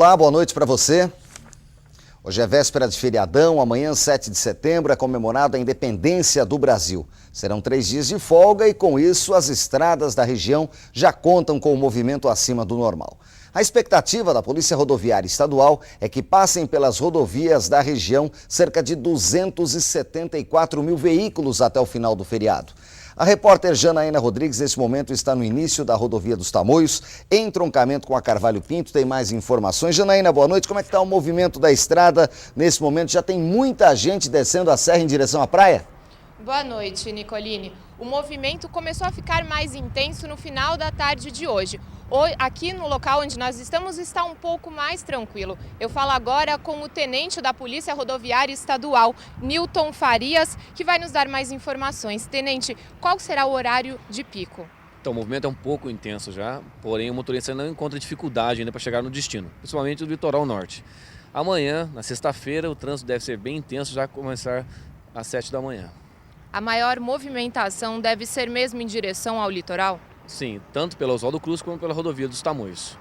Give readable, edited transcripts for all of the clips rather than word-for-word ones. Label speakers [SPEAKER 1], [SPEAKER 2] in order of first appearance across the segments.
[SPEAKER 1] Olá, boa noite para você. Hoje é véspera de feriadão, amanhã, 7 de setembro, é comemorado a independência do Brasil. Serão 3 dias de folga e, com isso, as estradas da região já contam com o movimento acima do normal. A expectativa da Polícia Rodoviária Estadual é que passem pelas rodovias da região cerca de 274 mil veículos até o final do feriado. A repórter Janaína Rodrigues, nesse momento, está no início da rodovia dos Tamoios, em entroncamento com a Carvalho Pinto. Tem mais informações. Janaína, boa noite. Como é que está o movimento da estrada nesse momento? Já tem muita gente descendo a serra em direção à praia?
[SPEAKER 2] Boa noite, Nicoline. O movimento começou a ficar mais intenso no final da tarde de hoje. Aqui no local onde nós estamos está um pouco mais tranquilo. Eu falo agora com o tenente da Polícia Rodoviária Estadual, Nilton Farias, que vai nos dar mais informações. Tenente, qual será o horário de pico?
[SPEAKER 3] Então, o movimento é um pouco intenso já, porém o motorista não encontra dificuldade ainda para chegar no destino, principalmente no litoral norte. Amanhã, na sexta-feira, o trânsito deve ser bem intenso, já começar às 7 da manhã.
[SPEAKER 2] A maior movimentação deve ser mesmo em direção ao litoral?
[SPEAKER 3] Sim, tanto pela Oswaldo Cruz como pela rodovia dos Tamoios.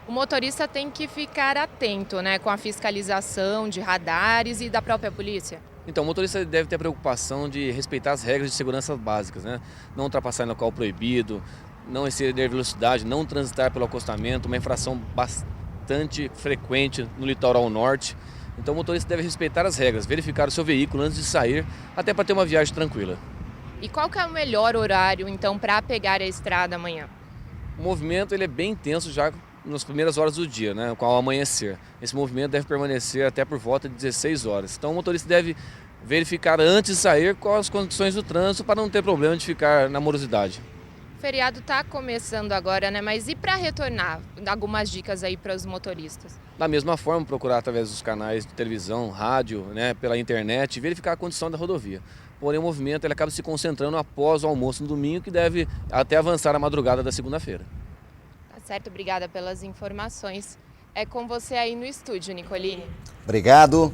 [SPEAKER 2] O motorista tem que ficar atento, né, com a fiscalização de radares e da própria polícia?
[SPEAKER 3] Então, o motorista deve ter a preocupação de respeitar as regras de segurança básicas, né? Não ultrapassar em local proibido, não exceder velocidade, não transitar pelo acostamento, uma infração bastante frequente no litoral norte. Então, o motorista deve respeitar as regras, verificar o seu veículo antes de sair, até para ter uma viagem tranquila.
[SPEAKER 2] E qual que é o melhor horário, então, para pegar a estrada amanhã?
[SPEAKER 3] O movimento ele é bem intenso já nas primeiras horas do dia, né, com o amanhecer. Esse movimento deve permanecer até por volta de 16 horas. Então, o motorista deve verificar antes de sair quais as condições do trânsito para não ter problema de ficar na morosidade.
[SPEAKER 2] O feriado está começando agora, né? Mas e para retornar? Algumas dicas aí para os motoristas.
[SPEAKER 3] Da mesma forma, procurar através dos canais de televisão, rádio, né, pela internet, verificar a condição da rodovia. Porém, o movimento ele acaba se concentrando após o almoço no domingo, que deve até avançar a madrugada da segunda-feira.
[SPEAKER 2] Tá certo, obrigada pelas informações. É com você aí no estúdio, Nicoline.
[SPEAKER 1] Obrigado.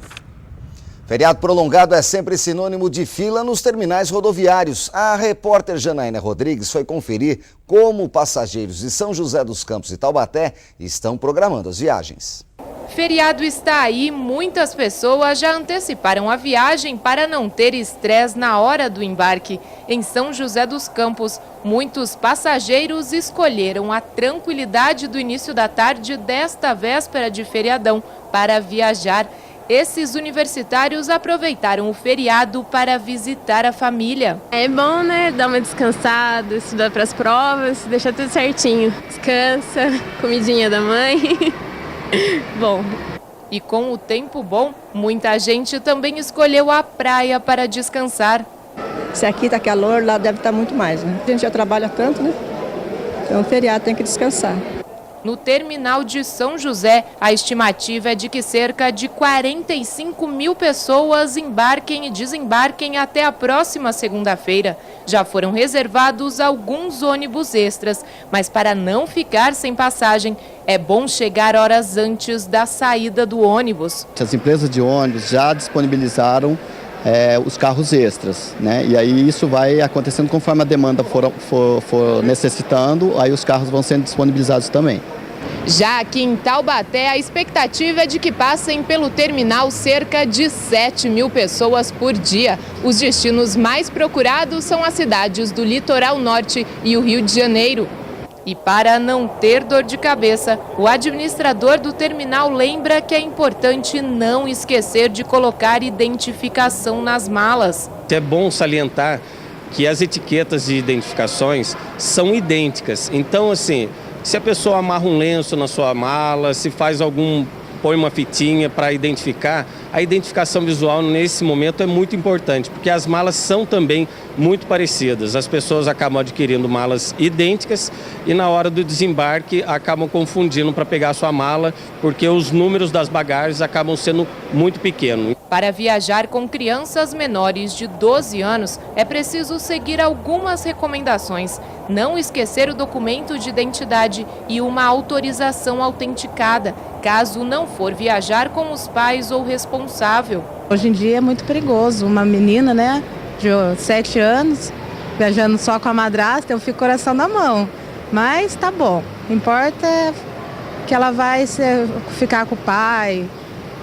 [SPEAKER 1] Feriado prolongado é sempre sinônimo de fila nos terminais rodoviários. A repórter Janaína Rodrigues foi conferir como passageiros de São José dos Campos e Taubaté estão programando as viagens.
[SPEAKER 2] Feriado está aí, muitas pessoas já anteciparam a viagem para não ter estresse na hora do embarque. Em São José dos Campos, muitos passageiros escolheram a tranquilidade do início da tarde desta véspera de feriadão para viajar. Esses universitários aproveitaram o feriado para visitar a família.
[SPEAKER 4] É bom, né? Dar uma descansada, estudar para as provas, deixar tudo certinho. Descansa, comidinha da mãe. Bom.
[SPEAKER 2] E com o tempo bom, muita gente também escolheu a praia para descansar.
[SPEAKER 5] Se aqui está calor, lá deve estar muito mais, né? A gente já trabalha tanto, né? Então, o feriado tem que descansar.
[SPEAKER 2] No terminal de São José, a estimativa é de que cerca de 45 mil pessoas embarquem e desembarquem até a próxima segunda-feira. Já foram reservados alguns ônibus extras, mas para não ficar sem passagem, é bom chegar horas antes da saída do ônibus.
[SPEAKER 6] As empresas de ônibus já disponibilizaram os carros extras, né? E aí isso vai acontecendo conforme a demanda for necessitando, aí os carros vão sendo disponibilizados também.
[SPEAKER 2] Já aqui em Taubaté, a expectativa é de que passem pelo terminal cerca de 7 mil pessoas por dia. Os destinos mais procurados são as cidades do litoral norte e o Rio de Janeiro. E para não ter dor de cabeça, o administrador do terminal lembra que é importante não esquecer de colocar identificação nas malas.
[SPEAKER 7] É bom salientar que as etiquetas de identificações são idênticas. Então, assim, se a pessoa amarra um lenço na sua mala, se põe uma fitinha para identificar, a identificação visual nesse momento é muito importante, porque as malas são também muito parecidas. As pessoas acabam adquirindo malas idênticas e na hora do desembarque acabam confundindo para pegar a sua mala, porque os números das bagagens acabam sendo muito pequenos.
[SPEAKER 2] Para viajar com crianças menores de 12 anos, é preciso seguir algumas recomendações. Não esquecer o documento de identidade e uma autorização autenticada, caso não for viajar com os pais ou responsável.
[SPEAKER 5] Hoje em dia é muito perigoso. Uma menina, né, de 7 anos, viajando só com a madrasta, eu fico com o coração na mão. Mas tá bom. O que importa é
[SPEAKER 8] que ela vai ficar com o pai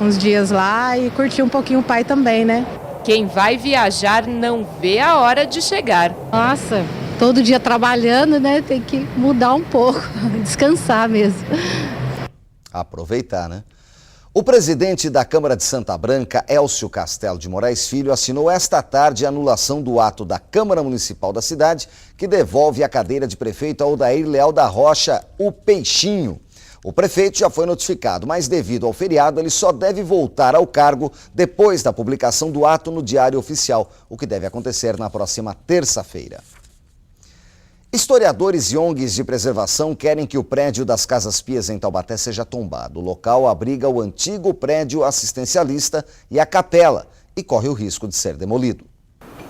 [SPEAKER 8] uns dias lá e curtir um pouquinho o pai também, né?
[SPEAKER 2] Quem vai viajar não vê a hora de chegar.
[SPEAKER 8] Nossa, todo dia trabalhando, né? Tem que mudar um pouco, descansar mesmo.
[SPEAKER 1] Aproveitar, né? O presidente da Câmara de Santa Branca, Elcio Castelo de Moraes Filho, assinou esta tarde a anulação do ato da Câmara Municipal da cidade, que devolve a cadeira de prefeito a Odair Leal da Rocha, o Peixinho. O prefeito já foi notificado, mas devido ao feriado, ele só deve voltar ao cargo depois da publicação do ato no Diário Oficial, o que deve acontecer na próxima terça-feira. Historiadores e ONGs de preservação querem que o prédio das Casas Pias em Taubaté seja tombado. O local abriga o antigo prédio assistencialista e a capela e corre o risco de ser demolido.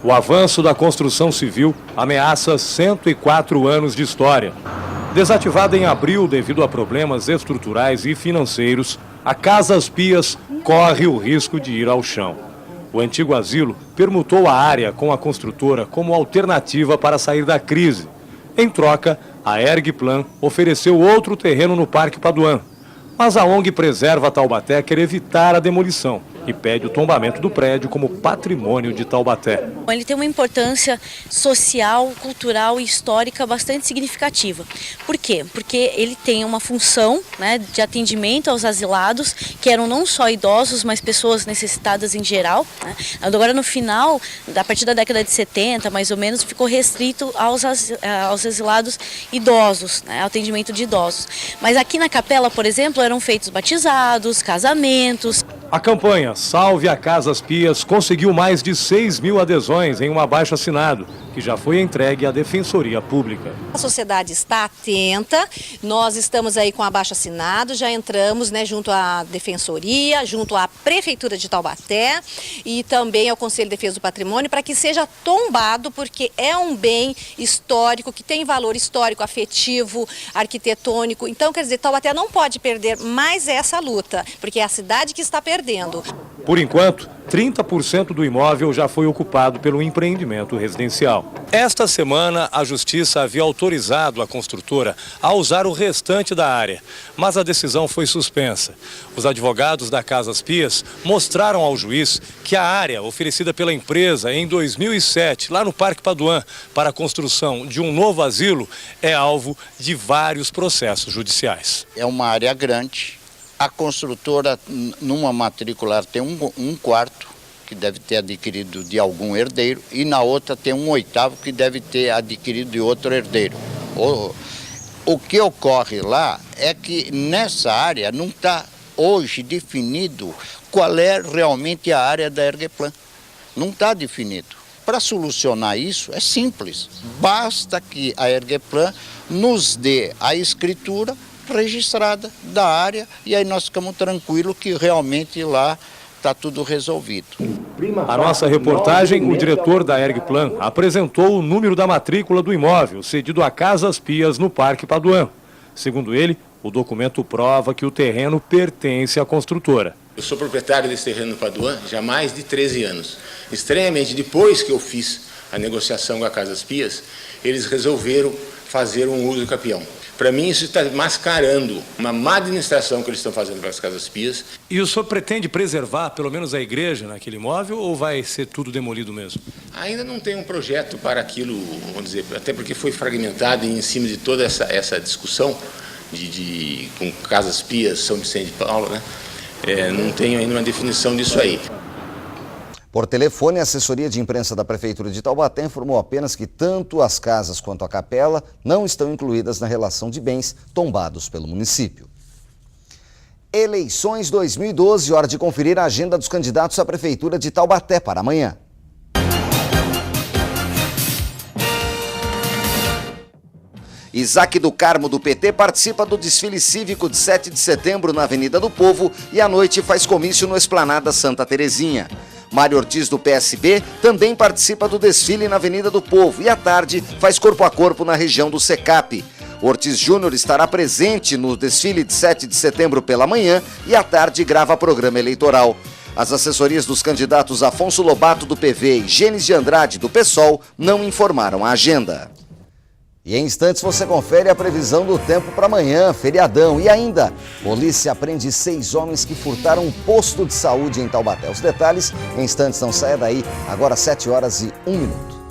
[SPEAKER 9] O avanço da construção civil ameaça 104 anos de história. Desativada em abril devido a problemas estruturais e financeiros, a Casas Pias corre o risco de ir ao chão. O antigo asilo permutou a área com a construtora como alternativa para sair da crise. Em troca, a Ergplan ofereceu outro terreno no Parque Paduan. Mas a ONG Preserva Taubaté quer evitar a demolição e pede o tombamento do prédio como patrimônio de Taubaté.
[SPEAKER 10] Ele tem uma importância social, cultural e histórica bastante significativa. Por quê? Porque ele tem uma função, né, de atendimento aos asilados, que eram não só idosos, mas pessoas necessitadas em geral, né? Agora no final, a partir da década de 70, mais ou menos, ficou restrito aos asilados idosos, né, ao atendimento de idosos. Mas aqui na capela, por exemplo, eram feitos batizados, casamentos.
[SPEAKER 9] A campanha Salve a Casas Pias conseguiu mais de 6.000 adesões em um abaixo-assinado, que já foi entregue à Defensoria Pública.
[SPEAKER 11] A sociedade está atenta, nós estamos aí com abaixo-assinado, já entramos, né, junto à Defensoria, junto à Prefeitura de Taubaté e também ao Conselho de Defesa do Patrimônio, para que seja tombado, porque é um bem histórico, que tem valor histórico, afetivo, arquitetônico. Então, quer dizer, Taubaté não pode perder mais essa luta, porque é a cidade que está perdendo.
[SPEAKER 9] Por enquanto, 30% do imóvel já foi ocupado pelo empreendimento residencial. Esta semana, a Justiça havia autorizado a construtora a usar o restante da área, mas a decisão foi suspensa. Os advogados da Casas Pias mostraram ao juiz que a área oferecida pela empresa em 2007, lá no Parque Paduan, para a construção de um novo asilo, é alvo de vários processos judiciais.
[SPEAKER 12] É uma área grande. A construtora, numa matricular, tem um quarto que deve ter adquirido de algum herdeiro e na outra tem um oitavo que deve ter adquirido de outro herdeiro. O que ocorre lá é que nessa área não está hoje definido qual é realmente a área da Ergplan. Não está definido. Para solucionar isso é simples. Basta que a Ergplan nos dê a escritura registrada da área e aí nós ficamos tranquilos que realmente lá está tudo resolvido.
[SPEAKER 9] A nossa reportagem, o diretor da Ergplan apresentou o número da matrícula do imóvel cedido a Casas Pias no Parque Paduan. Segundo ele, o documento prova que o terreno pertence à construtora.
[SPEAKER 13] Eu sou proprietário desse terreno no Paduan já há mais de 13 anos. Estranhamente, depois que eu fiz a negociação com a Casas Pias, eles resolveram fazer um uso capião. Para mim, isso está mascarando uma má administração que eles estão fazendo para as Casas Pias.
[SPEAKER 9] E o senhor pretende preservar, pelo menos, a igreja naquele imóvel ou vai ser tudo demolido mesmo?
[SPEAKER 13] Ainda não tem um projeto para aquilo, vamos dizer, até porque foi fragmentado e em cima de toda essa discussão com Casas Pias, São Vicente de Paulo, né? Não tenho ainda uma definição disso aí.
[SPEAKER 1] Por telefone, a assessoria de imprensa da Prefeitura de Taubaté informou apenas que tanto as casas quanto a capela não estão incluídas na relação de bens tombados pelo município. Eleições 2012, hora de conferir a agenda dos candidatos à Prefeitura de Taubaté para amanhã. Isaac do Carmo, do PT, participa do desfile cívico de 7 de setembro na Avenida do Povo e à noite faz comício no Esplanada Santa Terezinha. Mário Ortiz, do PSB, também participa do desfile na Avenida do Povo e à tarde faz corpo a corpo na região do Secap. Ortiz Júnior estará presente no desfile de 7 de setembro pela manhã e à tarde grava programa eleitoral. As assessorias dos candidatos Afonso Lobato, do PV, e Gênesis de Andrade, do PSOL, não informaram a agenda. E em instantes você confere a previsão do tempo para amanhã, feriadão. E ainda, polícia prende 6 homens que furtaram um posto de saúde em Taubaté. Os detalhes em instantes, não saia daí. Agora 7 horas e 1 minuto.